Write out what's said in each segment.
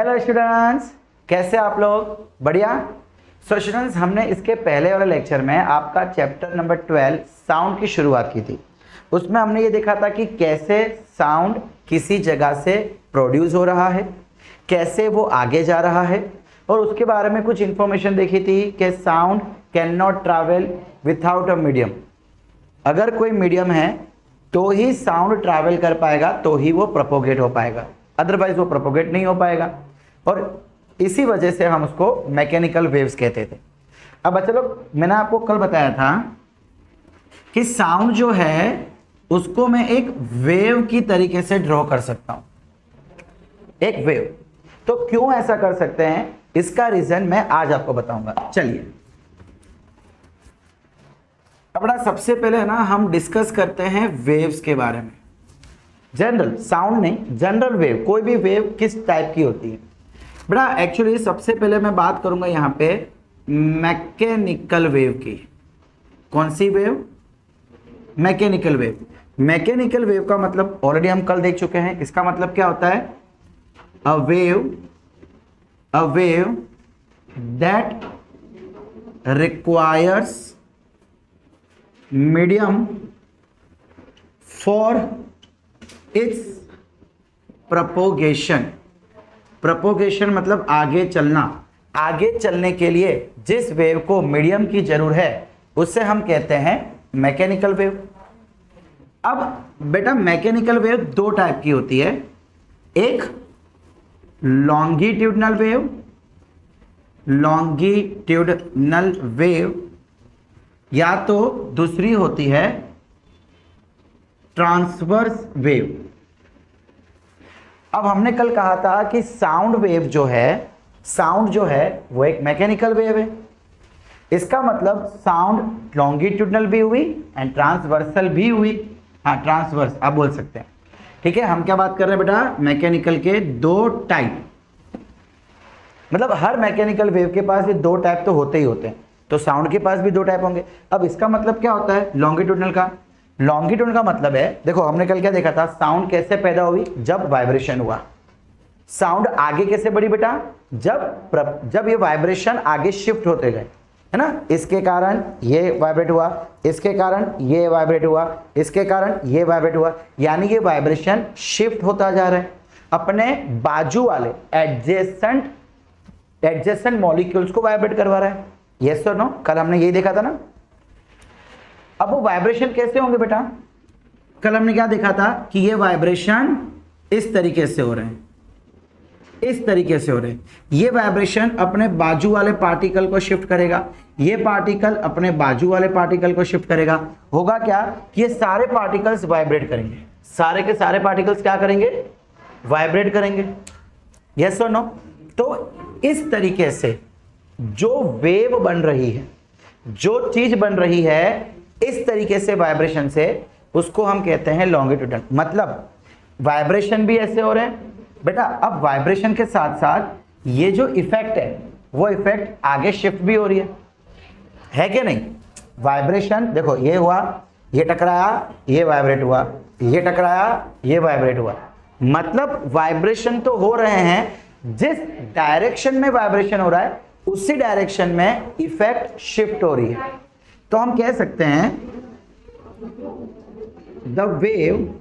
Hello students, कैसे आप लोग? बढ़िया। सो स्टूडेंट्स, हमने इसके पहले वाले लेक्चर में आपका चैप्टर नंबर 12 साउंड की शुरुआत की थी। उसमें हमने ये देखा था कि कैसे साउंड किसी जगह से प्रोड्यूस हो रहा है, कैसे वो आगे जा रहा है, और उसके बारे में कुछ इंफॉर्मेशन देखी थी कि sound can not travel without a medium. अगर कोई मीडियम है तो ही साउंड ट्रैवल कर पाएगा, तो ही वो प्रोपोगेट हो पाएगा, अदरवाइज वो प्रोपोगेट नहीं हो पाएगा। और इसी वजह से हम उसको मैकेनिकल वेव्स कहते थे। अब चलो, मैंने आपको कल बताया था कि साउंड जो है उसको मैं एक वेव की तरीके से ड्रॉ कर सकता हूं, एक वेव। तो क्यों ऐसा कर सकते हैं, इसका रीजन मैं आज आपको बताऊंगा। चलिए, अपना सबसे पहले ना हम डिस्कस करते हैं वेव्स के बारे में। जनरल साउंड नहीं, जनरल वेव, कोई भी वेव किस टाइप की होती है बेटा। एक्चुअली सबसे पहले मैं बात करूंगा यहाँ पे मैकेनिकल वेव की। कौन सी wave? Mechanical wave. Mechanical wave का मतलब ऑलरेडी हम कल देख चुके हैं। इसका मतलब क्या होता है? A wave that requires medium for its propagation. Propagation मतलब आगे चलना। आगे चलने के लिए जिस वेव को मीडियम की जरूरत है उससे हम कहते हैं मैकेनिकल वेव। अब बेटा, मैकेनिकल वेव दो टाइप की होती है, एक लॉन्गिट्यूडनल वेव, लॉन्गिट्यूडनल वेव, या तो दूसरी होती है ट्रांसवर्स वेव। अब हमने कल कहा था कि साउंड वेव जो है, साउंड जो है वो एक मैकेनिकल वेव है। इसका मतलब साउंड लॉन्गिट्यूडनल भी हुई एंड ट्रांसवर्सल भी हुई। हाँ, ट्रांसवर्स आप बोल सकते हैं। ठीक है, हम क्या बात कर रहे हैं बेटा? मैकेनिकल के दो टाइप, मतलब हर मैकेनिकल वेव के पास ये दो टाइप तो होते ही होते हैं, तो साउंड के पास भी दो टाइप होंगे। अब इसका मतलब क्या होता है लॉन्गिट्यूडनल का? लॉन्गिट्यूडनल का मतलब है, देखो हमने कल क्या देखा था, साउंड कैसे पैदा हुई? जब वाइब्रेशन हुआ। साउंड आगे कैसे बढ़ी बेटा? जब ये वाइब्रेशन आगे शिफ्ट होते गए, है ना। इसके कारण ये वाइब्रेट हुआ, इसके कारण ये वाइब्रेट हुआ, इसके कारण ये वाइब्रेट हुआ, यानी ये वाइब्रेशन शिफ्ट होता जा रहा है, अपने बाजू वाले एडजेसेंट मॉलिक्यूल्स को वाइब्रेट करवा रहा है। यस और नो? कल हमने यही देखा था ना। अब वो वाइब्रेशन कैसे होंगे बेटा? कल हमने क्या देखा था कि ये वाइब्रेशन इस तरीके से हो रहे हैं, इस तरीके से हो रहे हैं। ये वाइब्रेशन अपने बाजू वाले पार्टिकल को शिफ्ट करेगा, ये पार्टिकल अपने बाजू वाले पार्टिकल को शिफ्ट करेगा। होगा क्या कि ये सारे पार्टिकल्स वाइब्रेट करेंगे, सारे के सारे पार्टिकल्स क्या करेंगे? वाइब्रेट करेंगे। यस और नो? तो इस तरीके से जो वेव बन रही है, जो चीज बन रही है, इस तरीके से वाइब्रेशन से, उसको हम कहते हैं लॉन्गिट्यूडनल। मतलब वाइब्रेशन भी ऐसे हो रहे हैं बेटा। अब वाइब्रेशन के साथ साथ ये जो इफेक्ट है, वो इफेक्ट आगे शिफ्ट भी हो रही है कि नहीं? वाइब्रेशन देखो, ये हुआ, ये टकराया, ये वाइब्रेट हुआ, ये टकराया, ये वाइब्रेट हुआ। मतलब वाइब्रेशन तो हो रहे हैं, जिस डायरेक्शन में वाइब्रेशन हो रहा है उसी डायरेक्शन में इफेक्ट शिफ्ट हो रही है। तो हम कह सकते हैं the wave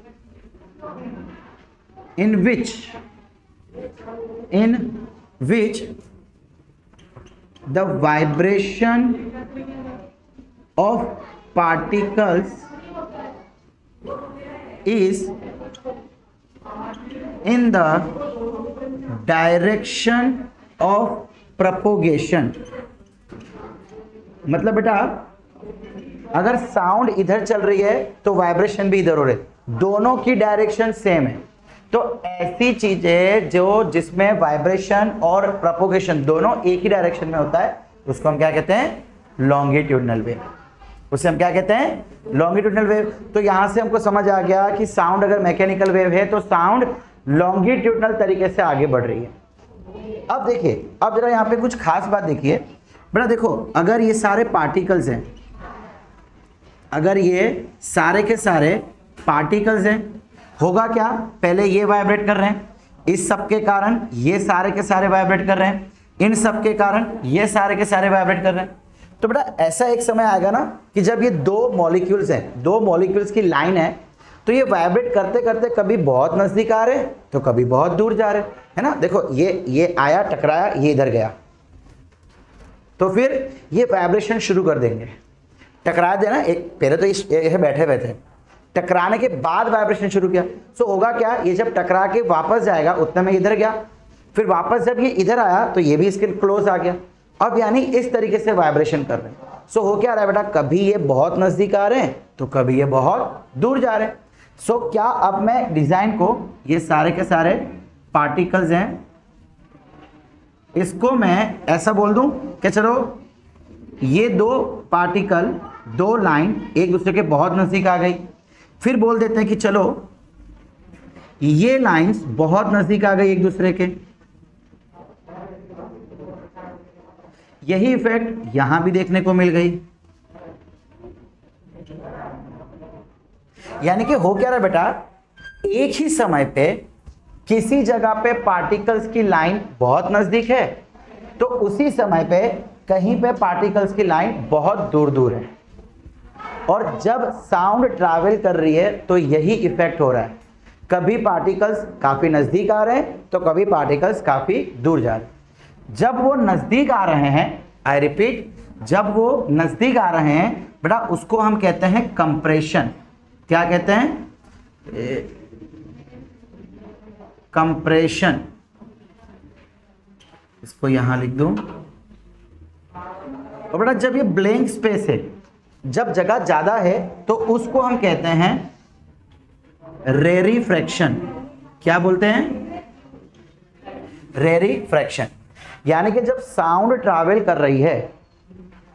in which the vibration of particles is in the direction of propagation। मतलब बेटा, अगर साउंड इधर चल रही है तो वाइब्रेशन भी इधर हो रही है, दोनों की डायरेक्शन सेम है। तो ऐसी चीजें जो जिसमें वाइब्रेशन और प्रोपोगेशन दोनों एक ही डायरेक्शन में होता है, उसको हम क्या कहते हैं? Longitudinal wave. उसे हम क्या कहते हैं? Longitudinal wave. तो यहां से हमको समझ आ गया कि साउंड अगर मैकेनिकल वेव है तो साउंड लॉन्गिट्यूडनल तरीके से आगे बढ़ रही है। अब देखिए, अब जरा यहाँ पे कुछ खास बात देखिए बेटा। देखो, अगर ये सारे पार्टिकल्स हैं, अगर ये सारे के सारे पार्टिकल्स हैं, होगा क्या? पहले ये वाइब्रेट कर रहे हैं, इस सब के कारण ये सारे के सारे वाइब्रेट कर रहे हैं, इन सब के कारण ये सारे के सारे वाइब्रेट कर रहे हैं। तो बेटा ऐसा एक समय आएगा ना कि जब ये दो मॉलिक्यूल्स हैं, दो मॉलिक्यूल्स की लाइन है, तो ये वाइब्रेट करते करते कभी बहुत नजदीक आ रहे हैं तो कभी बहुत दूर जा रहे हैं, है ना। देखो ये आया, टकराया, ये इधर गया, तो फिर ये वाइब्रेशन शुरू कर देंगे। टकरा देना, एक पहले तो ये बैठे हुए थे, टकराने के बाद वाइब्रेशन शुरू किया, सो होगा क्या, ये जब टकरा के वापस जाएगा उतने में इधर गया, फिर वापस जब ये इधर आया तो ये भी इसके क्लोज आ गया। अब यानी इस तरीके से वाइब्रेशन कर रहे हैं। सो हो क्या रहा है बेटा, कभी ये बहुत नजदीक आ रहे हैं तो कभी ये बहुत दूर जा रहे हैं। सो क्या अब मैं डिजाइन को, ये सारे के सारे पार्टिकल्स हैं, इसको मैं ऐसा बोल दूं कि चलो ये दो पार्टिकल, दो लाइन एक दूसरे के बहुत नजदीक आ गई। फिर बोल देते हैं कि चलो ये लाइंस बहुत नजदीक आ गई एक दूसरे के। यही इफेक्ट यहां भी देखने को मिल गई। यानी कि हो क्या रहा है बेटा, एक ही समय पे किसी जगह पे पार्टिकल्स की लाइन बहुत नजदीक है तो उसी समय पे कहीं पे पार्टिकल्स की लाइन बहुत दूर दूर है। और जब साउंड ट्रैवल कर रही है तो यही इफेक्ट हो रहा है, कभी पार्टिकल्स काफी नजदीक आ रहे हैं तो कभी पार्टिकल्स काफी दूर जा रहे हैं। जब वो नजदीक आ रहे हैं, आई रिपीट, जब वो नजदीक आ रहे हैं बेटा, उसको हम कहते हैं कंप्रेशन। क्या कहते हैं, कंप्रेशन। इसको यहां लिख दो। और बेटा जब ये ब्लैंक स्पेस है, जब जगह ज्यादा है तो उसको हम कहते हैं रेरीफ्रैक्शन। क्या बोलते हैं, रेरीफ्रैक्शन। यानी कि जब साउंड ट्रैवल कर रही है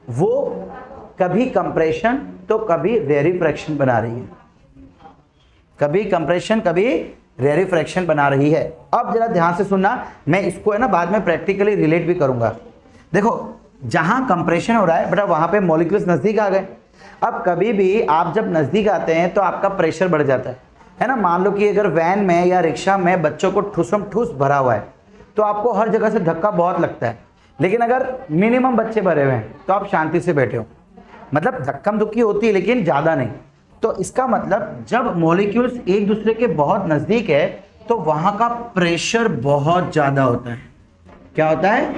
वो कभी कंप्रेशन तो कभी रेरीफ्रैक्शन बना रही है, कभी कंप्रेशन कभी रेरीफ्रैक्शन बना रही है। अब जरा ध्यान से सुनना, मैं इसको है ना बाद में प्रैक्टिकली रिलेट भी करूंगा। देखो जहां कंप्रेशन हो रहा है बेटा वहां पे मॉलिक्यूल्स नजदीक आ गए। अब कभी भी आप जब नजदीक आते हैं तो आपका प्रेशर बढ़ जाता है ना। मान लो कि अगर वैन में या रिक्शा में बच्चों को ठूसम ठूस भरा हुआ है तो आपको हर जगह से धक्का बहुत लगता है, लेकिन अगर मिनिमम बच्चे भरे हुए हैं तो आप शांति से बैठे हो, मतलब धक्कम धुक्की होती है लेकिन ज्यादा नहीं। तो इसका मतलब जब मॉलिक्यूल्स एक दूसरे के बहुत नजदीक है तो वहां का प्रेशर बहुत ज्यादा होता है। क्या होता है,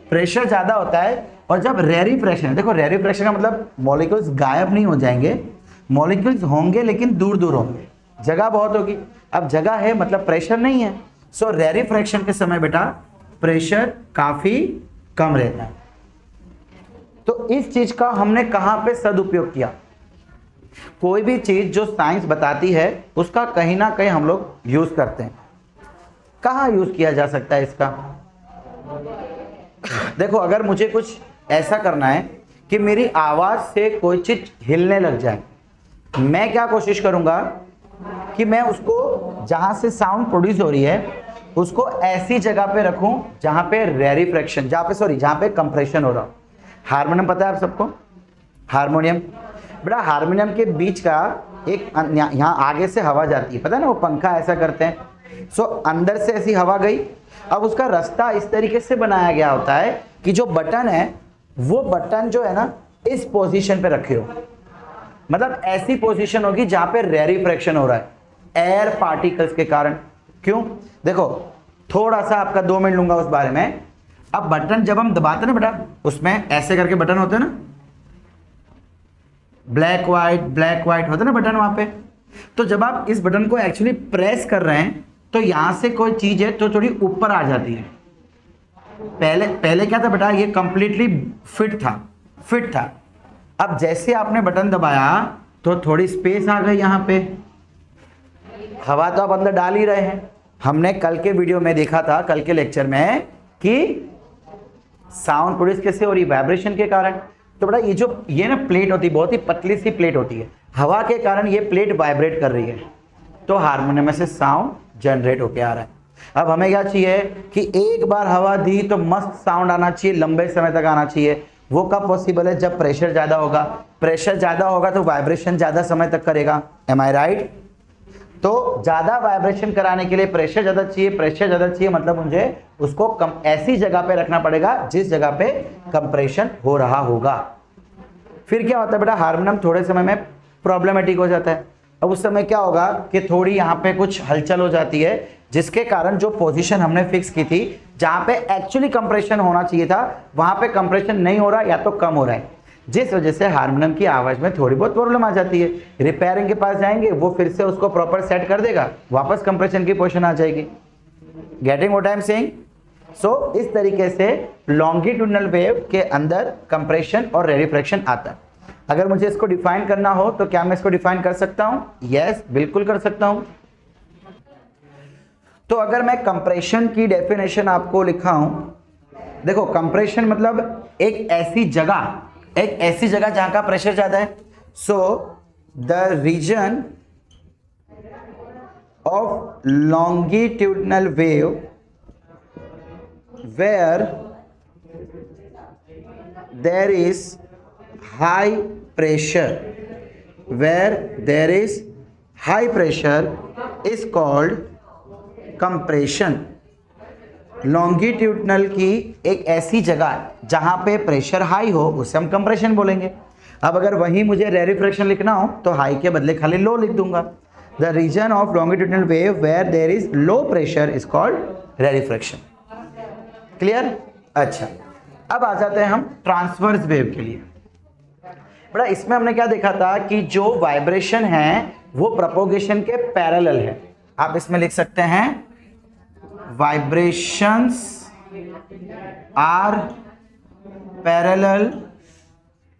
प्रेशर ज्यादा होता है। और जब रेरीफ्रैक्शन, देखो रेरीफ्रैक्शन का मतलब मॉलिक्यूल्स गायब नहीं हो जाएंगे, मॉलिक्यूल्स होंगे लेकिन दूर दूर होंगे, जगह बहुत होगी। अब जगह है मतलब प्रेशर नहीं है। सो रेरीफ्रैक्शन के समय बेटा प्रेशर काफी कम रहता है। तो इस चीज का हमने कहां पे सदुपयोग किया, कोई भी चीज जो साइंस बताती है उसका कहीं ना कहीं हम लोग यूज करते हैं। कहां यूज किया जा सकता है इसका, देखो अगर मुझे कुछ ऐसा करना है कि मेरी आवाज से कोई चीज हिलने लग जाए, मैं क्या कोशिश करूंगा कि मैं उसको जहां से साउंड प्रोड्यूस हो रही है उसको ऐसी जगह पे रखूं जहां पे रेरीफ्रैक्शन, जहां पे कंप्रेशन हो रहा हो। हारमोनियम पता है आप सबको, हारमोनियम बेटा, हारमोनियम के बीच का एक यहाँ आगे से हवा जाती है, पता है ना, वो पंखा ऐसा करते हैं। सो अंदर से ऐसी हवा गई, अब उसका रास्ता इस तरीके से बनाया गया होता है कि जो बटन है वो बटन जो है ना इस पोजीशन पे रखे हो, मतलब ऐसी पोजीशन होगी जहां पे रेरीफ्रैक्शन हो रहा है एयर पार्टिकल्स के कारण। क्यों, देखो थोड़ा सा आपका 2 मिनट लूंगा उस बारे में। अब बटन जब हम दबाते ना बेटा, उसमें ऐसे करके बटन होते हैं ना, ब्लैक व्हाइट होता है ना बटन वहां पे। तो जब आप इस बटन को एक्चुअली प्रेस कर रहे हैं तो यहां से कोई चीज है तो थोड़ी ऊपर आ जाती है। पहले क्या था बेटा, ये कंप्लीटली फिट था। अब जैसे आपने बटन दबाया तो थोड़ी स्पेस आ गई यहां पे, हवा तो आप अंदर डाल ही रहे हैं। हमने कल के वीडियो में देखा था, कल के लेक्चर में, कि साउंड प्रोड्यूस कैसे हो रही, वाइब्रेशन के कारण। तो बेटा ये ना प्लेट होती है, बहुत ही पतली सी प्लेट होती है, हवा के कारण ये प्लेट वाइब्रेट कर रही है तो हारमोनियम में से साउंड जनरेट होके आ रहा है। अब हमें क्या चाहिए कि एक बार हवा दी तो मस्त साउंड आना चाहिए, लंबे समय तक आना चाहिए। वो कब पॉसिबल है, जब प्रेशर ज्यादा होगा। प्रेशर ज्यादा होगा तो वाइब्रेशन ज्यादा समय तक करेगा, एम आई राइट। तो ज्यादा वाइब्रेशन कराने के लिए प्रेशर ज्यादा चाहिए, प्रेशर ज्यादा चाहिए मतलब मुझे उसको ऐसी जगह पे रखना पड़ेगा जिस जगह पे कंप्रेशन हो रहा होगा। फिर क्या होता है बेटा, हारमोनियम थोड़े समय में प्रॉब्लमेटिक हो जाता है। अब उस समय क्या होगा कि थोड़ी यहाँ पे कुछ हलचल हो जाती है, जिसके कारण जो पोजीशन हमने फिक्स की थी जहां पे एक्चुअली कंप्रेशन होना चाहिए था वहां पे कंप्रेशन नहीं हो रहा या तो कम हो रहा है, जिस वजह से हारमोनियम की आवाज में थोड़ी बहुत प्रॉब्लम आ जाती है। रिपेयरिंग के पास जाएंगे, वो फिर से उसको प्रॉपर सेट कर देगा, वापस कंप्रेशन की पोजीशन आ जाएगी। Getting what I am saying? So इस तरीके से लॉन्गिट्यूडनल वेव के अंदर कंप्रेशन और रेरिफ्रैक्शन आता है। अगर मुझे इसको डिफाइन करना हो तो क्या मैं इसको डिफाइन कर सकता हूं? यस, बिल्कुल कर सकता हूं। तो अगर मैं कंप्रेशन की डेफिनेशन आपको लिखाऊं, देखो कंप्रेशन मतलब एक ऐसी जगह जहां का प्रेशर ज्यादा है। So the reason of longitudinal wave where there is high pressure, where there is high pressure is called compression। Longitudinal की एक ऐसी जगह जहां पे प्रेशर हाई हो उसे हम कंप्रेशन बोलेंगे। अब अगर वहीं मुझे रेरिफ्रैक्शन लिखना हो तो हाई के बदले खाली लो लिख दूंगा। The reason of longitudinal wave where there is low pressure is called rarefaction. Clear? अच्छा, अब आ जाते हैं हम ट्रांसवर्स वेव के लिए। बड़ा इसमें हमने क्या देखा था कि जो वाइब्रेशन है वो प्रोपोगेशन के पैरेलल है। आप इसमें लिख सकते हैं vibrations are parallel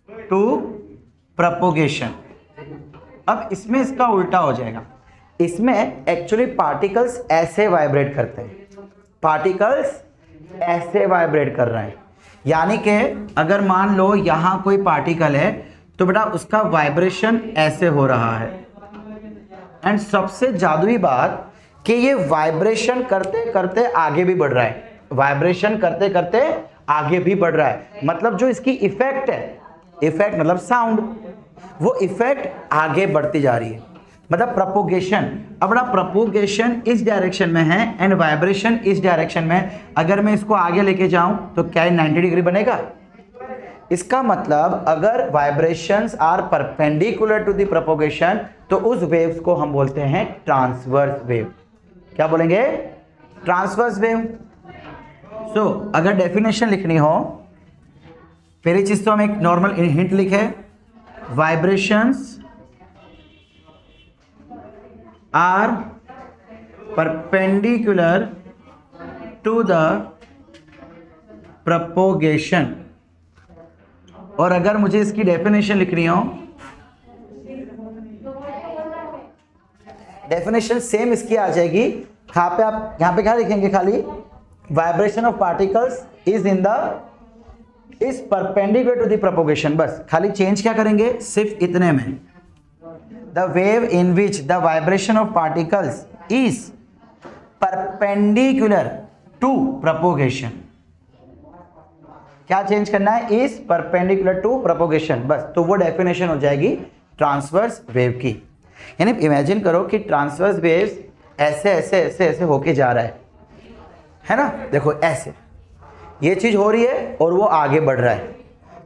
to propagation. अब इसमें इसका उल्टा हो जाएगा, इसमें एक्चुअली पार्टिकल्स ऐसे वाइब्रेट करते हैं, पार्टिकल्स ऐसे वाइब्रेट कर रहे हैं। यानी कि अगर मान लो यहां कोई पार्टिकल है तो बेटा उसका वाइब्रेशन ऐसे हो रहा है। एंड सबसे जादुई बात कि ये वाइब्रेशन करते करते आगे भी बढ़ रहा है, वाइब्रेशन करते करते आगे भी बढ़ रहा है। मतलब जो इसकी इफेक्ट है, इफेक्ट मतलब साउंड, वो इफेक्ट आगे बढ़ती जा रही है, मतलब प्रोपोगेशन। अब बड़ा प्रोपोगेशन इस डायरेक्शन में है एंड वाइब्रेशन इस डायरेक्शन में। अगर मैं इसको आगे लेके जाऊं तो क्या 90 डिग्री बनेगा? इसका मतलब अगर vibrations are perpendicular to the propagation तो उस वेव्स को हम बोलते हैं ट्रांसवर्स वेव। क्या बोलेंगे? Transverse wave. सो अगर डेफिनेशन लिखनी हो, पहली चीज तो हम एक नॉर्मल हिंट लिखे, vibrations are perpendicular to the propagation. और अगर मुझे इसकी डेफिनेशन लिखनी हो, डेफिनेशन सेम इसकी आ जाएगी। यहां पे क्या लिखेंगे? खाली vibration of particles is perpendicular to the propagation. बस खाली चेंज क्या करेंगे? सिर्फ इतने में, the wave in which the vibration of particles is perpendicular to propagation. क्या चेंज करना है? Is perpendicular to propagation. बस, तो वो डेफिनेशन हो जाएगी ट्रांसवर्स वेव की। यानी इमेजिन करो कि ट्रांसवर्स वेव्स ऐसे ऐसे ऐसे ऐसे होके जा रहा है ना, देखो ऐसे ये चीज हो रही है और वो आगे बढ़ रहा है।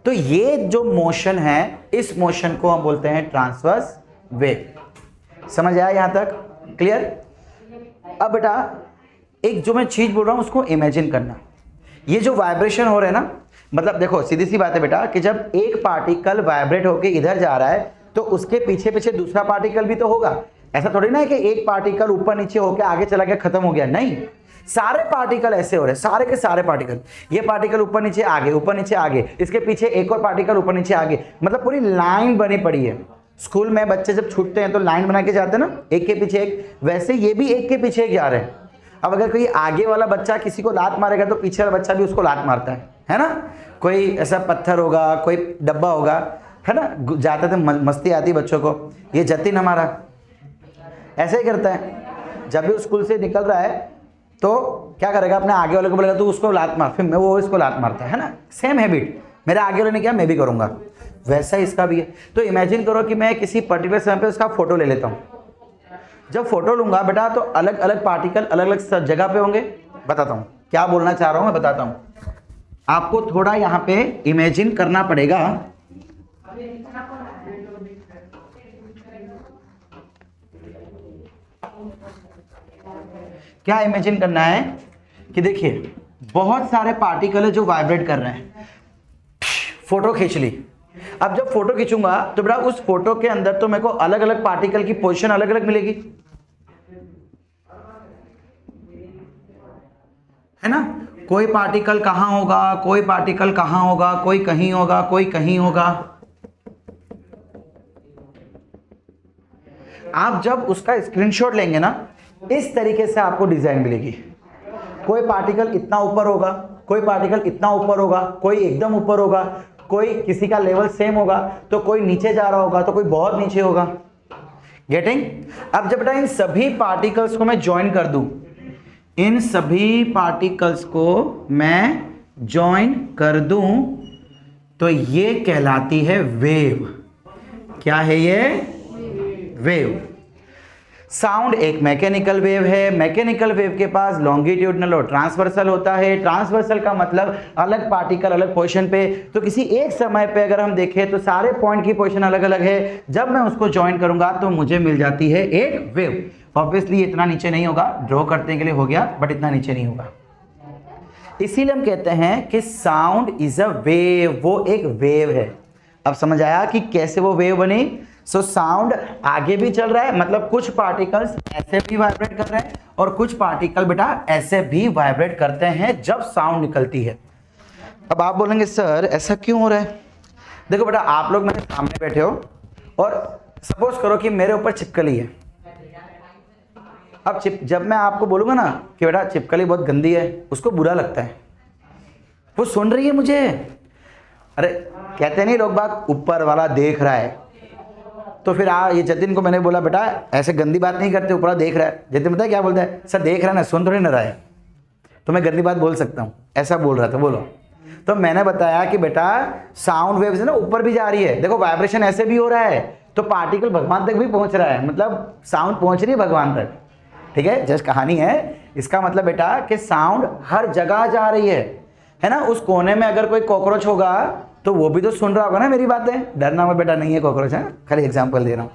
तो ये जो मोशन है, इस मोशन को हम बोलते हैं ट्रांसवर्स वेव। समझ आया यहां तक? क्लियर? अब बेटा एक जो मैं चीज बोल रहा हूं उसको इमेजिन करना। ये जो वाइब्रेशन हो रहे हैं ना, मतलब देखो सीधी सी बात है बेटा कि जब एक पार्टिकल वाइब्रेट होके इधर जा रहा है तो उसके पीछे पीछे दूसरा पार्टिकल भी तो होगा। ऐसा थोड़ी ना है कि एक पार्टिकल ऊपर नीचे होके आगे चला गया, खत्म हो गया। नहीं, सारे पार्टिकल ऐसे हो रहे हैं, सारे के सारे पार्टिकल। ये पार्टिकल ऊपर नीचे आगे, ऊपर नीचे आगे, इसके पीछे एक और पार्टिकल ऊपर नीचे आगे, मतलब पूरी लाइन बनी पड़ी है। स्कूल में बच्चे जब छूटते हैं तो लाइन बना के जाते हैं ना, एक के पीछे एक, वैसे ये भी एक के पीछे एक जा रहे हैं। अब अगर कोई आगे वाला बच्चा किसी को लात मारेगा तो पीछे वाला बच्चा भी उसको लात मारता है ना। कोई ऐसा पत्थर होगा, कोई डब्बा होगा, है ना, जाते थे, मस्ती आती बच्चों को, ये जतिन हमारा ऐसे ही करता है। जब भी स्कूल से निकल रहा है तो क्या करेगा? अपने आगे वाले को बोलेगा तू उसको लात मार, फिर मैं वो इसको लात मारता है ना। सेम हैबिट मेरे आगे वाले ने किया, मैं भी करूंगा, वैसा इसका भी है। तो इमेजिन करो कि मैं किसी पर्टिकुलर समय पे उसका फोटो ले लेता हूँ। जब फोटो लूंगा बेटा तो अलग अलग पार्टिकल अलग अलग जगह पे होंगे। बताता हूं क्या बोलना चाह रहा हूं, मैं बताता हूं। आपको थोड़ा यहां पे इमेजिन करना पड़ेगा। क्या इमेजिन करना है कि देखिए बहुत सारे पार्टिकल है जो वाइब्रेट कर रहे हैं। फोटो खींच ली। अब जब फोटो खींचूंगा तो बेटा उस फोटो के अंदर तो मेरे को अलग अलग पार्टिकल की पोजीशन अलग अलग मिलेगी, है ना। कोई पार्टिकल कहां होगा, कोई पार्टिकल कहां होगा, कोई कहीं होगा, कोई कहीं होगा। आप जब उसका स्क्रीनशॉट लेंगे ना, इस तरीके से आपको डिजाइन मिलेगी। कोई पार्टिकल इतना ऊपर होगा, कोई पार्टिकल इतना ऊपर होगा, कोई एकदम ऊपर होगा, कोई किसी का लेवल सेम होगा, तो कोई नीचे जा रहा होगा, तो कोई बहुत नीचे होगा। गेटिंग? अब जब बेटा इन सभी पार्टिकल्स को मैं ज्वाइन कर दूं, इन सभी पार्टिकल्स को मैं ज्वाइन कर दूं, तो ये कहलाती है वेव। क्या है ये? वेव। साउंड एक मैकेनिकल वेव है। मैकेनिकल वेव के पास लॉन्गिट्यूडनल और ट्रांसवर्सल होता है। ट्रांसवर्सल का मतलब अलग पार्टिकल अलग पोजीशन पे। तो किसी एक समय पे अगर हम देखें तो सारे पॉइंट की पोजीशन अलग अलग है। जब मैं उसको ज्वाइन करूंगा तो मुझे मिल जाती है एक वेव। ऑब्वियसली इतना नीचे नहीं होगा, ड्रॉ करने के लिए हो गया, बट इतना नीचे नहीं होगा। इसीलिए हम कहते हैं कि साउंड इज अ वेव, वो एक वेव है। अब समझ आया कि कैसे वो वेव बनी? सो साउंड आगे भी चल रहा है, मतलब कुछ पार्टिकल्स ऐसे भी वाइब्रेट कर रहे हैं और कुछ पार्टिकल बेटा ऐसे भी वाइब्रेट करते हैं जब साउंड निकलती है। अब आप बोलेंगे सर ऐसा क्यों हो रहा है? देखो बेटा, आप लोग मेरे सामने बैठे हो और सपोज करो कि मेरे ऊपर छिपकली है। अब जब मैं आपको बोलूंगा ना कि बेटा छिपकली बहुत गंदी है, उसको बुरा लगता है, वो सुन रही है मुझे। अरे कहते नहीं लोग बात, ऊपर वाला देख रहा है। तो फिर ये जतिन को मैंने बोला बेटा ऐसे गंदी बात नहीं करते, ऊपर देख रहा है। जतिन पता है क्या बोलता है? सर देख रहा है ना, सुन थोड़ी ना रहा है, तो मैं गंदी बात बोल सकता हूँ, ऐसा बोल रहा था। बोलो। तो मैंने बताया कि बेटा साउंड वेव से ना ऊपर भी जा रही है। देखो वाइब्रेशन ऐसे भी हो रहा है, तो पार्टिकल भगवान तक भी पहुंच रहा है, मतलब साउंड पहुंच रही है भगवान तक। ठीक है, जस्ट कहानी है। इसका मतलब बेटा कि साउंड हर जगह जा रही है ना। उस कोने में अगर कोई कॉकरोच होगा तो वो भी तो सुन रहा होगा ना मेरी बातें। डरना मत बेटा, नहीं है कॉकरोच, है, खाली एग्जांपल दे रहा हूँ।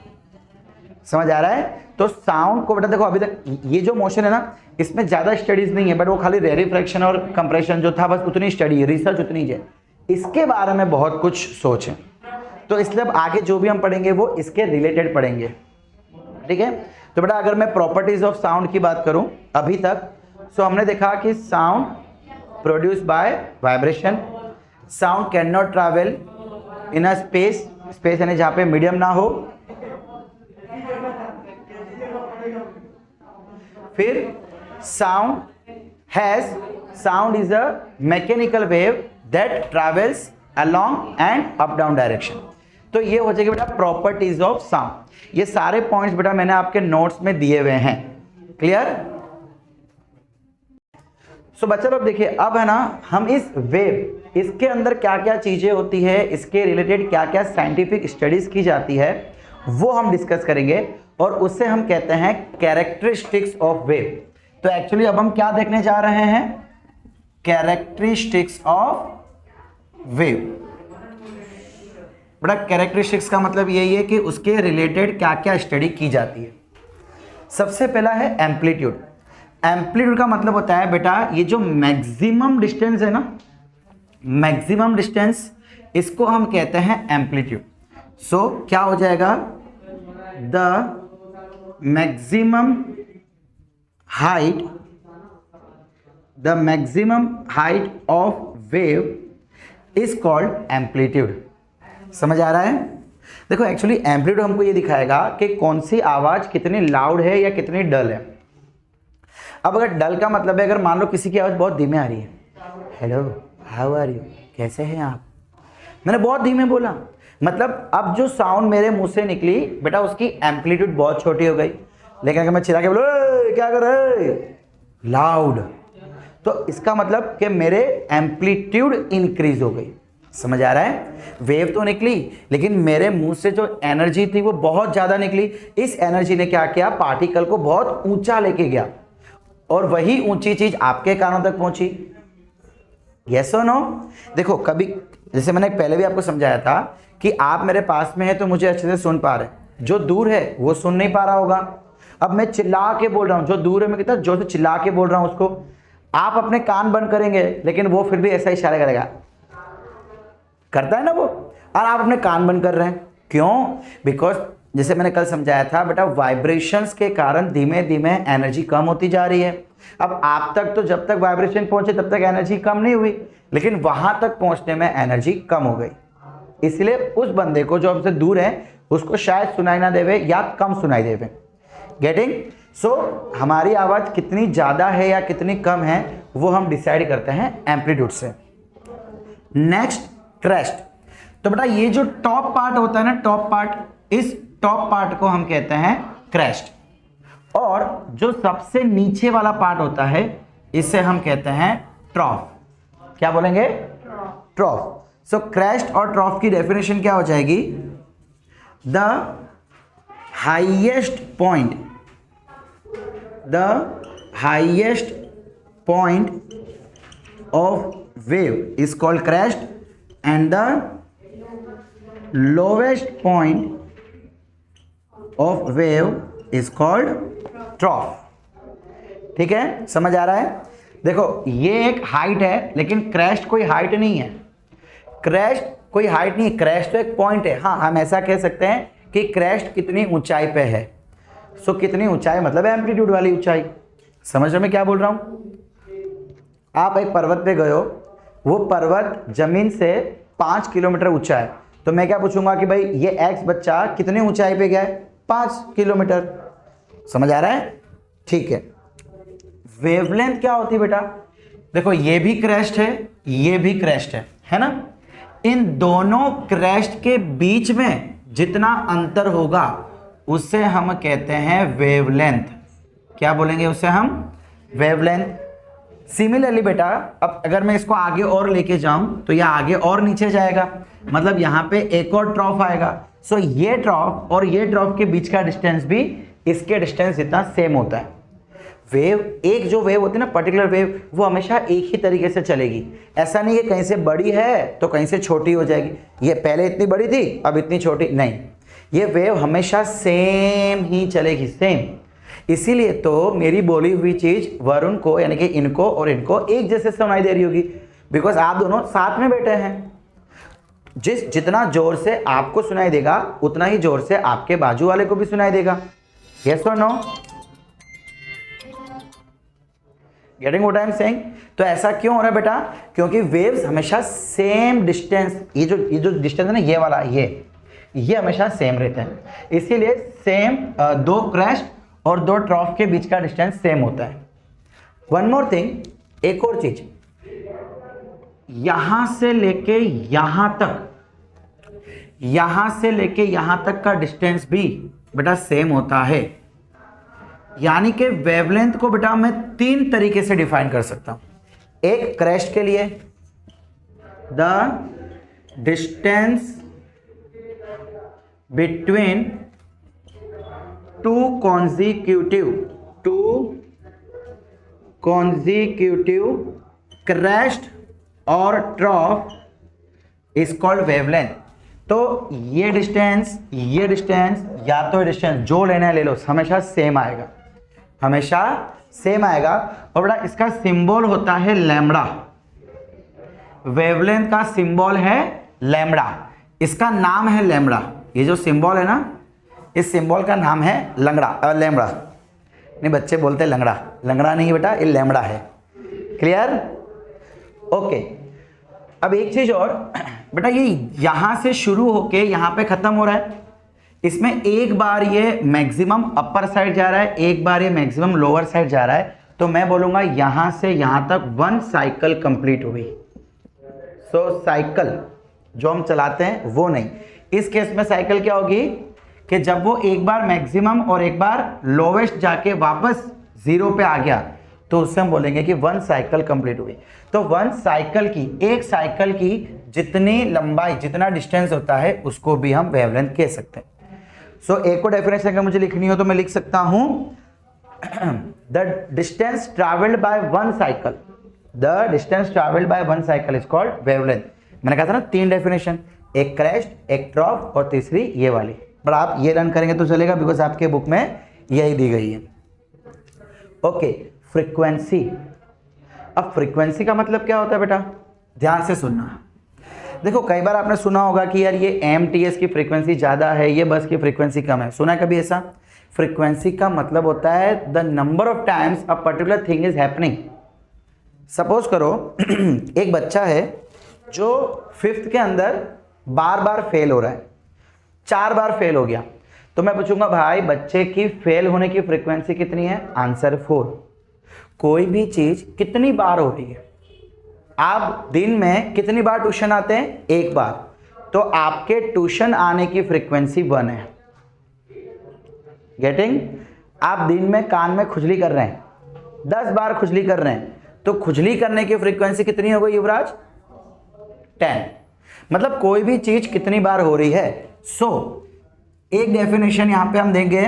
समझ आ रहा है? तो साउंड को बेटा देखो, अभी तक ये जो मोशन है ना, इसमें ज्यादा स्टडीज नहीं है, बट वो खाली रेरिफ्रैक्शन और कंप्रेशन जो था बस उतनी स्टडी, रिसर्च उतनी है। इसके बारे में बहुत कुछ सोच है, तो इसलिए अब आगे जो भी हम पढ़ेंगे वो इसके रिलेटेड पढ़ेंगे। ठीक है, तो बेटा अगर मैं प्रॉपर्टीज ऑफ साउंड की बात करूं अभी तक, सो हमने देखा कि sound produce by vibration. Sound can not travel in a space, space यानी जहां पे मीडियम ना हो। फिर sound is a mechanical wave that travels along and up down direction. तो ये हो जाएगी बेटा प्रॉपर्टीज ऑफ साउंड। ये सारे पॉइंट्स बेटा मैंने आपके नोट्स में दिए हुए हैं। क्लियर? सो बच्चा लोग देखिए, अब है ना हम इस वेव, इसके अंदर क्या क्या चीजें होती है, इसके रिलेटेड क्या क्या साइंटिफिक स्टडीज की जाती है, वो हम डिस्कस करेंगे। और उससे हम कहते हैं कैरेक्टरिस्टिक्स ऑफ वेव। तो एक्चुअली अब हम क्या देखने जा रहे हैं? Characteristics of wave. बड़ा कैरेक्टरिस्टिक्स का मतलब यही है कि उसके रिलेटेड क्या क्या स्टडी की जाती है। सबसे पहला है एम्पलीट्यूड। एम्पलीट्यूड का मतलब होता है बेटा ये जो मैक्सिमम डिस्टेंस है ना, मैक्सिमम डिस्टेंस, इसको हम कहते हैं एम्पलीट्यूड। सो क्या हो जाएगा? The maximum height, the maximum height of wave is called amplitude. समझ आ रहा है? देखो एक्चुअली एम्पलीट्यूड हमको ये दिखाएगा कि कौन सी आवाज कितनी लाउड है या कितनी डल है। अब अगर डल का मतलब है, अगर मान लो किसी की आवाज बहुत धीमे आ रही है, हेलो हाउ आर यू, कैसे हैं आप, मैंने बहुत धीमे बोला, मतलब अब जो साउंड मेरे मुंह से निकली बेटा उसकी एम्पलीट्यूड बहुत छोटी हो गई। लेकिन अगर मैं चिल्ला के बोलो क्या कर रहे, लाउड, तो इसका मतलब कि मेरे एम्पलीट्यूड इंक्रीज हो गई। समझ आ रहा है? वेव तो निकली, लेकिन मेरे मुंह से जो एनर्जी थी वो बहुत ज्यादा निकली। इस एनर्जी ने क्या किया, पार्टिकल को बहुत ऊंचा लेके गया, और वही ऊंची चीज आपके कानों तक पहुंची। यस और नो? देखो कभी, जैसे मैंने पहले भी आपको समझाया था कि आप मेरे पास में है तो मुझे अच्छे से सुन पा रहे हैं, जो दूर है वो सुन नहीं पा रहा होगा। अब मैं चिल्ला के बोल रहा हूं, जो दूर है मैं कितना जोर से चिल्ला के बोल रहा हूं उसको, आप अपने कान बंद करेंगे लेकिन वो फिर भी ऐसा इशारा करेगा, करता है ना वो, और आप अपने कान बंद कर रहे हैं। क्यों? बिकॉज जैसे मैंने कल समझाया था बेटा, वाइब्रेशंस के कारण धीमे धीमे एनर्जी कम होती जा रही है। अब आप तक तो जब तक वाइब्रेशन पहुंचे तब तक एनर्जी कम नहीं हुई, लेकिन वहां तक पहुंचने में एनर्जी कम हो गई। इसलिए उस बंदे को जो हमसे दूर है उसको शायद सुनाई ना देवे या कम सुनाई देवे। गेटिंग? सो हमारी आवाज कितनी ज्यादा है या कितनी कम है वो हम डिसाइड करते हैं एम्पलीट्यूड से। Next, crest. तो बेटा ये जो टॉप पार्ट होता है ना, टॉप पार्ट, इस टॉप पार्ट को हम कहते हैं क्रेस्ट, और जो सबसे नीचे वाला पार्ट होता है इसे हम कहते हैं ट्रॉफ। क्या बोलेंगे? ट्रॉफ। सो क्रेस्ट और ट्रॉफ की डेफिनेशन क्या हो जाएगी? The highest point, the highest point of wave is called crest and the lowest point of wave is called trough। ठीक है, समझ आ रहा है? देखो ये एक हाइट है, लेकिन क्रेस्ट कोई हाइट नहीं है। क्रेस्ट कोई हाइट नहीं है, क्रेस्ट तो एक पॉइंट है। हाँ, हम ऐसा कह सकते हैं कि क्रेस्ट कितनी ऊंचाई पे है। सो कितनी ऊंचाई मतलब एम्पलीट्यूड वाली ऊंचाई। समझ रहे मैं क्या बोल रहा हूं? आप एक पर्वत पे गए हो, वो पर्वत जमीन से 5 किलोमीटर ऊंचा है, तो मैं क्या पूछूंगा कि भाई ये एक्स बच्चा कितनी ऊंचाई पे गया है? 5 किलोमीटर। समझ आ रहा है? ठीक है। वेवलेंथ क्या होती है बेटा? देखो ये भी क्रेस्ट है, ये भी क्रेस्ट है ना? इन दोनों क्रेस्ट के बीच में जितना अंतर होगा उसे हम कहते हैं वेवलेंथ। क्या बोलेंगे उसे हम? वेवलेंथ। सिमिलरली बेटा, अब अगर मैं इसको आगे और लेके जाऊं तो यह आगे और नीचे जाएगा, मतलब यहां पे एक और ट्रॉफ आएगा। सो ये ट्रॉफ और ये ट्रॉफ के बीच का डिस्टेंस भी इसके डिस्टेंस जितना सेम होता है। वेव, एक जो वेव होती है ना, पर्टिकुलर वेव, वो हमेशा एक ही तरीके से चलेगी। ऐसा नहीं है कहीं से बड़ी है तो कहीं से छोटी हो जाएगी, ये पहले इतनी बड़ी थी अब इतनी छोटी, नहीं, ये वेव हमेशा सेम ही चलेगी, सेम। इसीलिए तो मेरी बोली हुई चीज वरुण को, यानी कि इनको और इनको एक जैसे सुनाई दे रही होगी, बिकॉज आप दोनों साथ में बैठे हैं। जितना जोर से आपको सुनाई देगा उतना ही जोर से आपके बाजू वाले को भी सुनाई देगा। यस और no? Getting what I am saying? तो ऐसा क्यों हो रहा है बेटा? क्योंकि वेव्स हमेशा सेम डिस्टेंस, ये जो डिस्टेंस है ना, ये वाला, ये हमेशा सेम रहते हैं। इसीलिए सेम दो क्रेस्ट और दो ट्रॉफ के बीच का डिस्टेंस सेम होता है। वन मोर थिंग, एक और चीज, यहां से लेके यहां तक, यहां से लेके यहां तक का डिस्टेंस भी बेटा सेम होता है। यानी कि वेवलेंथ को बेटा मैं 3 तरीके से डिफाइन कर सकता हूं। एक क्रेस्ट के लिए, the distance between two consecutive crest और ट्रॉफ इज कॉल्ड वेवलेंथ। तो ये डिस्टेंस या तो डिस्टेंस जो लेना है ले लो, हमेशा सेम आएगा, हमेशा सेम आएगा। और बेटा इसका सिंबल होता है लैम्बडा। वेवलेंथ का सिंबल है लैम्बडा, इसका नाम है लैम्बडा। ये जो सिंबल है ना, इस सिंबल का नाम है लैम्बडा। नहीं, बच्चे बोलते हैं लंगड़ा, लंगड़ा नहीं बेटा, ये लैम्बडा है। क्लियर? ओके। अब एक चीज और बेटा, ये यहां से शुरू होके यहां पे खत्म हो रहा है। इसमें एक बार ये मैक्सिमम अपर साइड जा रहा है, एक बार ये मैक्सिमम लोअर साइड जा रहा है, तो मैं बोलूंगा यहां से यहां तक 1 साइकिल कंप्लीट हुई। सो साइकिल जो हम चलाते हैं वो नहीं। इस केस में साइकिल क्या होगी कि जब वो एक बार मैक्सिमम और एक बार लोवेस्ट जाके वापस 0 पे आ गया तो उससे हम बोलेंगे कि 1 साइकिल कंप्लीट हुई। तो 1 साइकिल की, एक साइकिल की जितनी लंबाई, जितना डिस्टेंस होता है उसको भी हम वेवलेंथ कह सकते हैं। सो एक को डेफिनेशन अगर मुझे लिखनी हो तो मैं लिख सकता हूं the distance travelled by one cycle, the distance travelled by one cycle is called wavelength. मैंने कहा था ना 3 डेफिनेशन, एक क्रेस्ट, एक ट्रॉफ और तीसरी ये वाली। पर आप ये रन करेंगे तो चलेगा बिकॉज आपके बुक में यही दी गई है। Okay, frequency. अब फ्रीक्वेंसी का मतलब क्या होता है बेटा, ध्यान से सुनना। देखो कई बार आपने सुना होगा कि यार ये एमटीएस की फ्रीक्वेंसी ज़्यादा है, ये बस की फ्रीक्वेंसी कम है, सुना है कभी ऐसा? फ्रीक्वेंसी का मतलब होता है the number of times a particular thing is happening. Suppose करो एक बच्चा है जो 5th के अंदर बार बार फेल हो रहा है, 4 बार फेल हो गया, तो मैं पूछूंगा भाई बच्चे की फेल होने की फ्रीक्वेंसी कितनी है? आंसर 4। कोई भी चीज कितनी बार हो रही है, आप दिन में कितनी बार ट्यूशन आते हैं? 1 बार, तो आपके ट्यूशन आने की फ्रीक्वेंसी 1 है। गेटिंग? आप दिन में कान में खुजली कर रहे हैं, 10 बार खुजली कर रहे हैं, तो खुजली करने की फ्रीक्वेंसी कितनी हो गई युवराज? 10। मतलब कोई भी चीज कितनी बार हो रही है। एक डेफिनेशन यहां पे हम देंगे,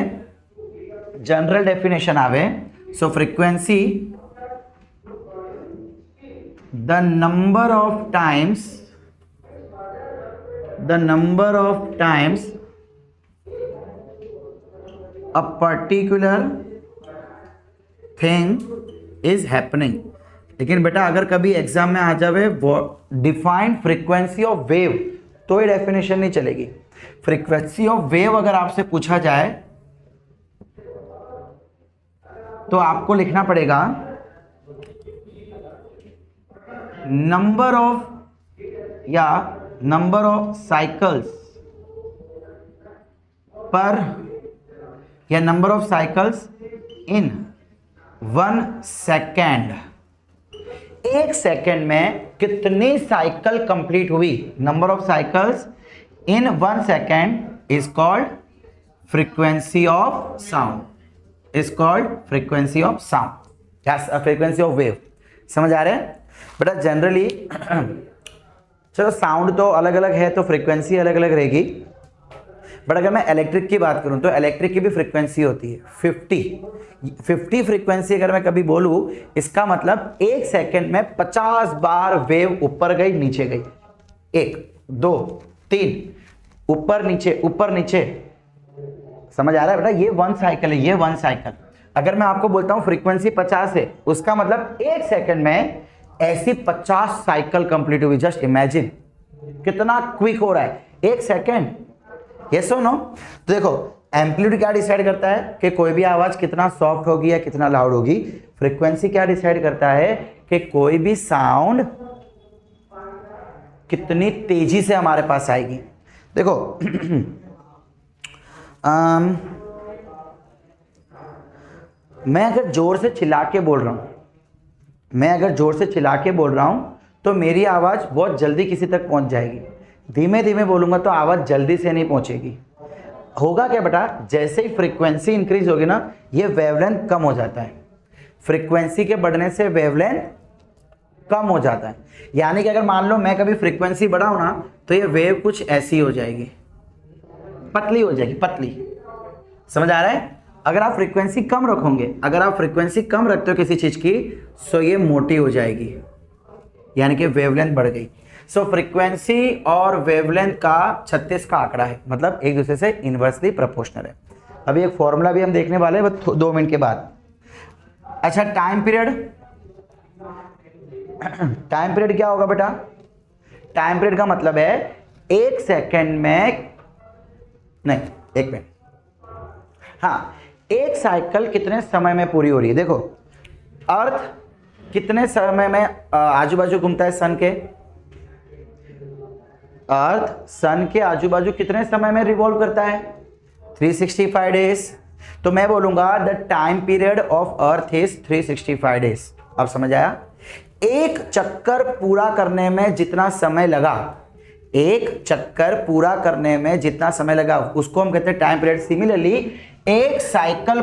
जनरल डेफिनेशन आवे। So frequency the number of times a particular thing is happening। लेकिन बेटा अगर कभी एग्जाम में आ जावे वो डिफाइंड फ्रीक्वेंसी ऑफ वेव, तो ये डेफिनेशन नहीं चलेगी। फ्रीक्वेंसी ऑफ वेव अगर आपसे पूछा जाए तो आपको लिखना पड़ेगा नंबर ऑफ साइकिल्स पर या number of cycles in 1 second. 1 second में कितनी साइकिल कंप्लीट हुई, number of cycles in 1 second is called frequency of sound, is called frequency of sound, yes frequency of wave. समझ आ रहे हैं बेटा? जनरली चलो साउंड तो अलग अलग है तो फ्रीक्वेंसी अलग अलग रहेगी, बट अगर मैं इलेक्ट्रिक की बात करूं तो इलेक्ट्रिक की भी फ्रीक्वेंसी होती है 50 फ्रीक्वेंसी। अगर मैं कभी बोलूं इसका मतलब 1 सेकेंड में 50 बार वेव ऊपर गई नीचे गई, 1 2 3 ऊपर नीचे। समझ आ रहा है बेटा? ये 1 साइकिल है, ये 1 साइकिल। अगर मैं आपको बोलता हूं फ्रीक्वेंसी 50 है, उसका मतलब 1 सेकेंड में ऐसी 50 साइकिल कंप्लीट हुई। जस्ट इमेजिन कितना क्विक हो रहा है 1 सेकेंड। यस और नो? तो देखो एम्पलीट्यूड क्या डिसाइड करता है कि कोई भी आवाज कितना सॉफ्ट होगी या कितना लाउड होगी। फ्रीक्वेंसी क्या डिसाइड करता है कि कोई भी साउंड कितनी तेजी से हमारे पास आएगी। देखो मैं अगर जोर से चिल्ला के बोल रहा हूं तो मेरी आवाज बहुत जल्दी किसी तक पहुंच जाएगी। धीमे धीमे बोलूंगा तो आवाज जल्दी से नहीं पहुंचेगी। होगा क्या बेटा? जैसे ही फ्रीक्वेंसी इंक्रीज होगी ना, ये वेवलेंथ कम हो जाता है। फ्रीक्वेंसी के बढ़ने से वेवलेंथ कम हो जाता है। यानी कि अगर मान लो मैं कभी फ्रीक्वेंसी बढ़ाऊं ना तो ये वेव कुछ ऐसी हो जाएगी, पतली हो जाएगी, पतली। समझ आ रहा है? अगर आप फ्रीक्वेंसी कम रखोगे, अगर आप फ्रीक्वेंसी कम रखते हो किसी चीज की, तो ये मोटी हो जाएगी, यानी कि वेवलेंथ बढ़ गई। सो फ्रीक्वेंसी और वेवलेंथ का 36 का आंकड़ा है, मतलब एक दूसरे से इनवर्सली प्रोपोर्शनल है। अभी एक फॉर्मूला भी हम देखने वाले हैं 2 मिनट के बाद। अच्छा टाइम पीरियड क्या होगा बेटा? टाइम पीरियड का मतलब है 1 सेकेंड में, नहीं 1 मिनट, हाँ 1 साइकिल कितने समय में पूरी हो रही है। देखो अर्थ कितने समय में आजू बाजू घूमता है सन के? अर्थ सन के आजू बाजू कितने समय में रिवॉल्व करता है? 365 डेज। तो मैं बोलूंगा the time period of earth is 365 days. अब समझ आया? एक चक्कर पूरा करने में जितना समय लगा, एक चक्कर पूरा करने में जितना समय लगा उसको हम कहते हैं टाइम पीरियड। सिमिलरली एक साइकिल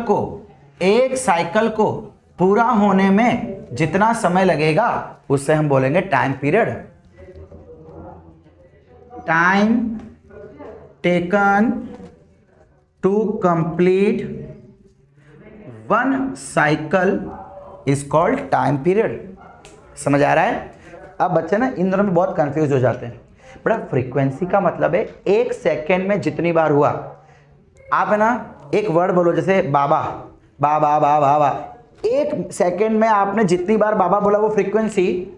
को पूरा होने में जितना समय लगेगा उससे हम बोलेंगे time period. Time taken to complete one cycle is called time period. समझ आ रहा है? अब बच्चे ना इन दोनों में बहुत कंफ्यूज हो जाते हैं। बड़ा फ्रीक्वेंसी का मतलब है एक सेकेंड में जितनी बार हुआ, आप है ना एक वर्ड बोलो जैसे बाबा, बाबा बाबा बाबा, एक सेकेंड में आपने जितनी बार बाबा बोला वो फ्रीक्वेंसी,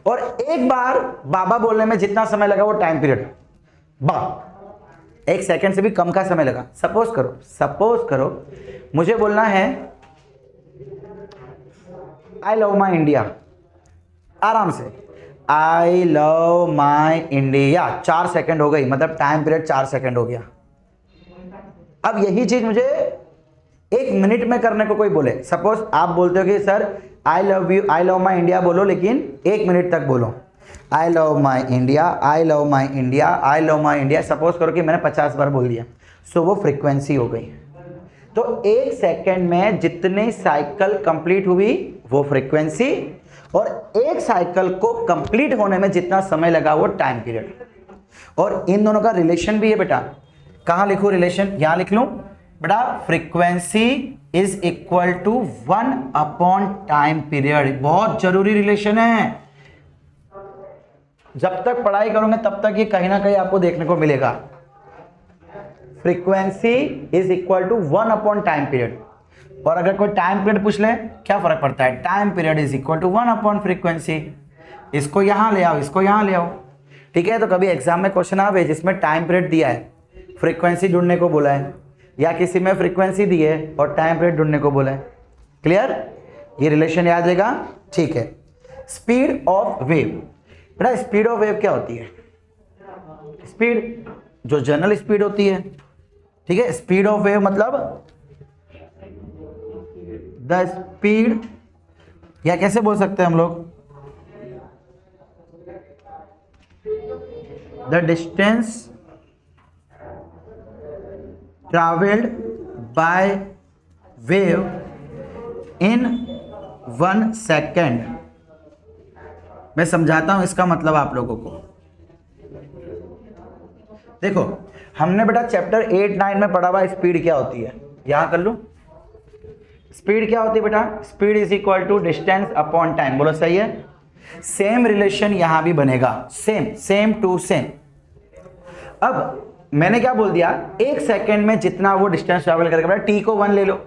और एक बार बाबा बोलने में जितना समय लगा वो टाइम पीरियड। एक सेकेंड से भी कम का समय लगा। सपोज करो मुझे बोलना है आई लव माई इंडिया, आराम से I love my India, 4 second हो गई, मतलब टाइम पीरियड 4 सेकेंड हो गया। अब यही चीज मुझे 1 मिनट में करने को कोई बोले, सपोज आप बोलते हो कि sir I love you, I love my India बोलो, लेकिन 1 मिनट तक बोलो, I love my India, I love my India, I love my India. Suppose करो कि मैंने 50 बार बोल दिया, सो वो फ्रीक्वेंसी हो गई। तो 1 सेकेंड में जितनी साइकिल कंप्लीट हुई वो फ्रीक्वेंसी, और 1 साइकिल को कंप्लीट होने में जितना समय लगा वो टाइम पीरियड। और इन दोनों का रिलेशन भी है बेटा। कहां लिखूं रिलेशन? यहां लिख लूं बेटा, frequency is equal to 1 upon time period. बहुत जरूरी रिलेशन है, जब तक पढ़ाई करोगे तब तक ये कहीं ना कहीं आपको देखने को मिलेगा। Frequency is equal to 1 upon time period. और अगर कोई टाइम पीरियड पूछ ले क्या फर्क पड़ता है, time period is equal to 1 upon frequency. इसको यहां ले आओ, इसको यहां ले आओ, ठीक है। तो कभी एग्जाम में क्वेश्चन आवे जिसमें टाइम पीरियड दिया है, फ्रीक्वेंसी ढूंढने को बोला है, या किसी में फ्रीक्वेंसी दी है और टाइम पीरियड ढूंढने को बोला है, क्लियर? ये रिलेशन याद रहेगा, ठीक है। स्पीड ऑफ वेव, बेटा स्पीड ऑफ वेव क्या होती है? स्पीड जो जनरल स्पीड होती है, ठीक है। स्पीड ऑफ वेव मतलब द स्पीड, या कैसे बोल सकते हैं हम लोग, the distance travelled by wave in 1 second. मैं समझाता हूं इसका मतलब आप लोगों को। देखो हमने बेटा चैप्टर 8-9 में पढ़ा हुआ स्पीड क्या होती है, यहां कर लूं। स्पीड क्या होती है बेटा? Speed is equal to distance upon time. बोलो सही है? सेम रिलेशन यहां भी बनेगा, सेम टू सेम। अब मैंने क्या बोल दिया, 1 सेकेंड में जितना वो डिस्टेंस ट्रैवल करेगा, बेटा टी को 1 ले लो,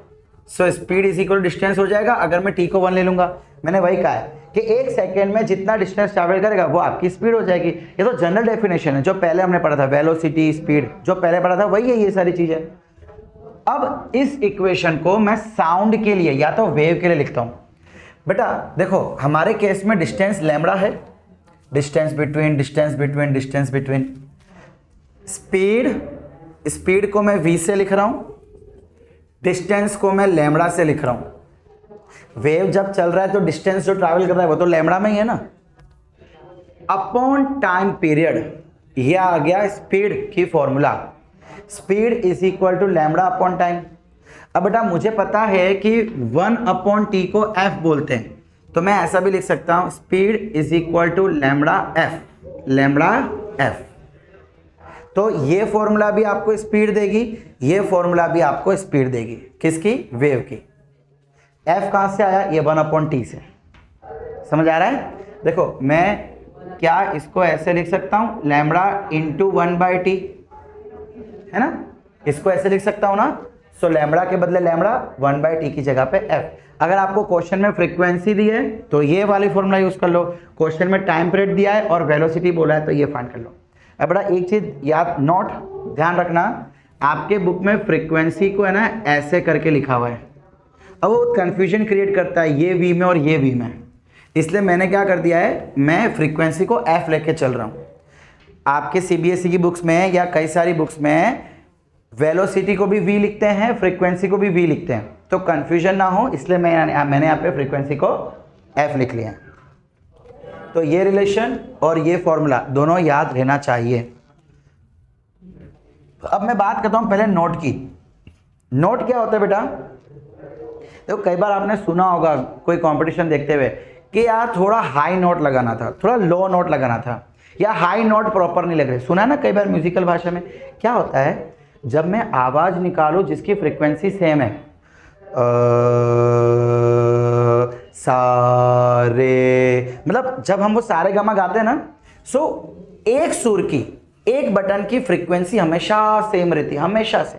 so speed is equal distance हो जाएगा। अगर मैं टी को 1 ले लूंगा, मैंने वही कहा है कि 1 सेकेंड में जितना डिस्टेंस ट्रैवल करेगा वो आपकी स्पीड हो जाएगी। ये तो जनरल डेफिनेशन है, जो पहले हमने पढ़ा था, वेलोसिटी स्पीड जो पहले पढ़ा था वही है ये सारी चीजें। अब इस इक्वेशन को मैं साउंड के लिए या तो वेव के लिए लिखता हूं। बेटा देखो हमारे केस में डिस्टेंस लैम्बडा है, डिस्टेंस बिटवीन। स्पीड को मैं v से लिख रहा हूं, डिस्टेंस को मैं लैम्बडा से लिख रहा हूं। वेव जब चल रहा है तो डिस्टेंस जो ट्रैवल कर रहा है वो तो लैम्बडा में ही है ना। अपॉन टाइम पीरियड, ये आ गया स्पीड की formula. Speed is equal to lambda upon time. अब बेटा मुझे पता है कि 1 अपॉन टी को f बोलते हैं, तो मैं ऐसा भी लिख सकता हूं, speed is equal to lambda f। तो ये फॉर्मूला भी आपको स्पीड देगी, ये फॉर्मूला भी आपको स्पीड देगी। किसकी? वेव की। f कहां से आया? ये 1 अपॉन टी से। समझ आ रहा है? देखो मैं क्या इसको ऐसे लिख सकता हूं, लैम्बडा इंटू 1/t, है ना। इसको ऐसे लिख सकता हूं ना, सो लैम्बडा के बदले लैम्बडा 1/t की जगह पे f। अगर आपको क्वेश्चन में फ्रीक्वेंसी दी है तो ये वाली फॉर्मूला यूज कर लो, क्वेश्चन में टाइम पीरियड दिया है और वेलोसिटी बोला है तो ये फाइंड कर लो। अब बड़ा एक चीज याद नोट ध्यान रखना, आपके बुक में फ्रीक्वेंसी को है ना ऐसे करके लिखा हुआ है, अब वो कंफ्यूजन क्रिएट करता है ये वी में और ये वी में, इसलिए मैंने क्या कर दिया है, मैं फ्रीक्वेंसी को f लेके चल रहा हूँ। आपके सीबीएसई की बुक्स में या कई सारी बुक्स में वेलोसिटी को भी v लिखते हैं, फ्रीक्वेंसी को भी v लिखते हैं, तो कंफ्यूजन ना हो इसलिए मैंने यहाँ पे फ्रीक्वेंसी को f लिख लिया। तो ये रिलेशन और ये फॉर्मूला दोनों याद रहना चाहिए। अब मैं बात करता हूं पहले नोट की। नोट क्या होता है बेटा? देखो कई बार आपने सुना होगा कोई कंपटीशन देखते हुए कि यार थोड़ा हाई नोट लगाना था, थोड़ा लो नोट लगाना था, या हाई नोट प्रॉपर नहीं लग रहे। सुना ना कई बार म्यूजिकल भाषा में क्या होता है, जब मैं आवाज निकालूं जिसकी फ्रीक्वेंसी सेम है, सारे, मतलब जब हम वो सारे गामा गाते हैं ना, सो एक सुर की, एक बटन की फ्रीक्वेंसी हमेशा सेम रहती है, हमेशा से।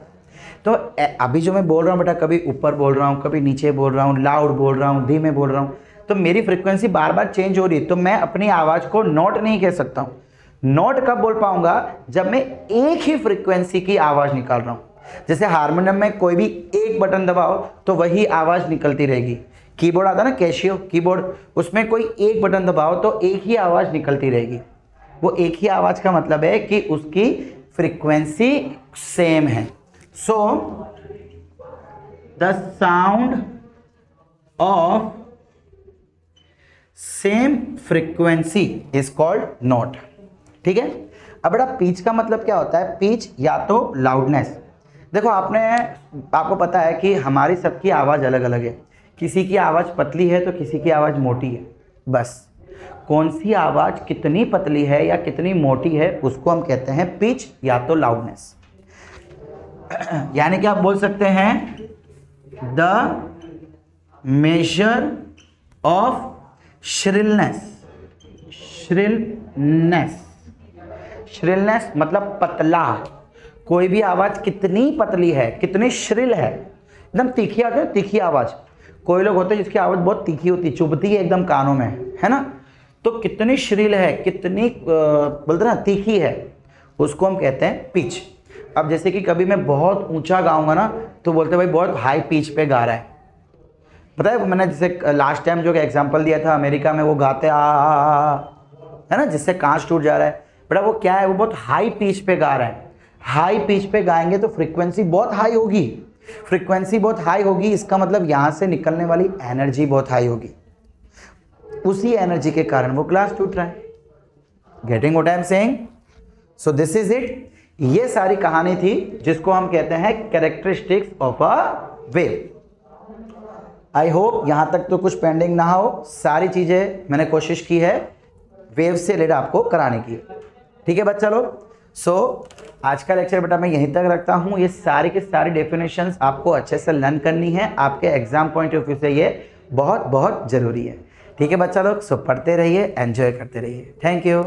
तो अभी जो मैं बोल रहा हूँ बेटा, कभी ऊपर बोल रहा हूँ, कभी नीचे बोल रहा हूँ, लाउड बोल रहा हूँ, धीमे बोल रहा हूँ, तो मेरी फ्रीक्वेंसी बार बार चेंज हो रही है। तो मैं अपनी आवाज को नोट नहीं कह सकता हूँ। नोट कब बोल पाऊंगा, जब मैं एक ही फ्रीक्वेंसी की आवाज निकाल रहा हूँ। जैसे हारमोनियम में कोई भी एक बटन दबाओ तो वही आवाज निकलती रहेगी। कीबोर्ड आता ना, कैशियो कीबोर्ड, उसमें कोई एक बटन दबाओ तो एक ही आवाज निकलती रहेगी। वो एक ही आवाज का मतलब है कि उसकी फ्रीक्वेंसी सेम है। So the sound of same frequency is called note. ठीक है। अब बेटा पिच का मतलब क्या होता है, पिच या तो लाउडनेस। देखो आपको पता है कि हमारी सबकी आवाज अलग अलग है, किसी की आवाज पतली है तो किसी की आवाज मोटी है। बस कौन सी आवाज कितनी पतली है या कितनी मोटी है उसको हम कहते हैं पिच या तो लाउडनेस। यानी कि आप बोल सकते हैं the measure of shrillness. Shrillness मतलब पतला। कोई भी आवाज कितनी पतली है, कितनी श्रिल है, एकदम तीखी आती है, तीखी आवाज। कोई लोग होते हैं जिसकी आवाज बहुत तीखी होती है, चुभती है एकदम कानों में, है ना। तो कितनी श्रिल है, कितनी बोलते ना तीखी है, उसको हम कहते हैं पिच। अब जैसे कि कभी मैं बहुत ऊंचा गाऊंगा ना तो बोलते भाई बहुत हाई पिच पे गा रहा है। पता है मैंने जैसे लास्ट टाइम जो एग्जांपल दिया था, अमेरिका में वो गाते है ना, जिससे कांच टूट जा रहा है। बेटा वो क्या है, वो बहुत हाई पिच पे गा रहा है। हाई पिच पे गाएंगे तो फ्रीक्वेंसी बहुत हाई होगी। फ्रीक्वेंसी बहुत हाई होगी, इसका मतलब यहां से निकलने वाली एनर्जी बहुत हाई होगी। उसी एनर्जी के कारण वो ग्लास टूट रहा है। Getting what I am saying? So this is it. ये सारी कहानी थी जिसको हम कहते हैं characteristics of a wave. I hope यहां तक तो कुछ पेंडिंग ना हो। सारी चीजें मैंने कोशिश की है वेव से रिलेटेड आपको कराने की। ठीक है बच्चा लोग। सो आज का लेक्चर बेटा मैं यहीं तक रखता हूं। ये सारी के सारी डेफिनेशंस आपको अच्छे से लर्न करनी है। आपके एग्जाम पॉइंट ऑफ व्यू से ये बहुत बहुत जरूरी है। ठीक है बच्चा लोग। सो पढ़ते रहिए, एंजॉय करते रहिए। Thank you.